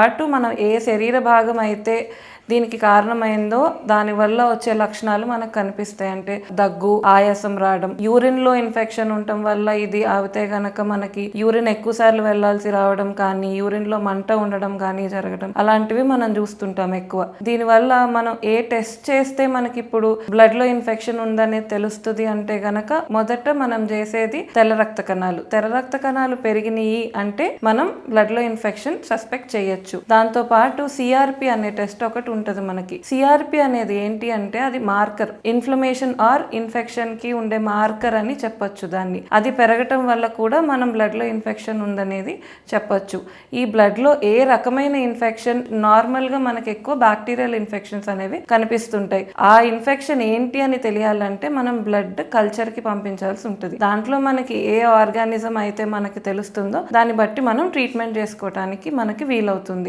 పాటు మనం ఏ శరీర భాగం అయితే దీనికి కారణమైందో దానివల్ల వచ్చే లక్షణాలు మనకు కనిపిస్తాయి. అంటే దగ్గు, ఆయాసం రావడం, యూరిన్ లో ఇన్ఫెక్షన్ ఉండటం వల్ల ఇది అవుతే గనక మనకి యూరిన్ ఎక్కువ సార్లు వెళ్లాల్సి రావడం కానీ, యూరిన్ లో మంట ఉండడం కానీ జరగడం, అలాంటివి మనం చూస్తుంటాం ఎక్కువ. దీనివల్ల మనం ఏ టెస్ట్ చేస్తే మనకి ఇప్పుడు బ్లడ్ లో ఇన్ఫెక్షన్ ఉందనేది తెలుస్తుంది అంటే గనక మొదట మనం చేసేది తెల్ల రక్త కణాలు. తెల్ల రక్త కణాలు పెరిగినాయి అంటే మనం బ్లడ్ లో ఇన్ఫెక్షన్ సస్పెక్ట్ చేయొచ్చు. దాంతో పాటు సిఆర్పి అనే టెస్ట్ ఒకటి ఉంటది మనకి. సిఆర్పి అనేది ఏంటి అంటే అది మార్కర్, ఇన్ఫ్లమేషన్ ఆర్ ఇన్ఫెక్షన్ కి ఉండే మార్కర్ అని చెప్పొచ్చు దాన్ని. అది పెరగటం వల్ల కూడా మనం బ్లడ్ లో ఇన్ఫెక్షన్ ఉందనేది చెప్పొచ్చు. ఈ బ్లడ్ లో ఏ రకమైన ఇన్ఫెక్షన్, నార్మల్ గా మనకి ఎక్కువ బ్యాక్టీరియల్ ఇన్ఫెక్షన్స్ అనేవి కనిపిస్తుంటాయి. ఆ ఇన్ఫెక్షన్ ఏంటి అని తెలియాలంటే మనం బ్లడ్ కల్చర్ కి పంపించాల్సి ఉంటుంది. దాంట్లో మనకి ఏ ఆర్గానిజం అయితే మనకి తెలుస్తుందో దాన్ని బట్టి మనం ట్రీట్మెంట్ చేసుకోవడానికి మనకి వీలవుతుంది.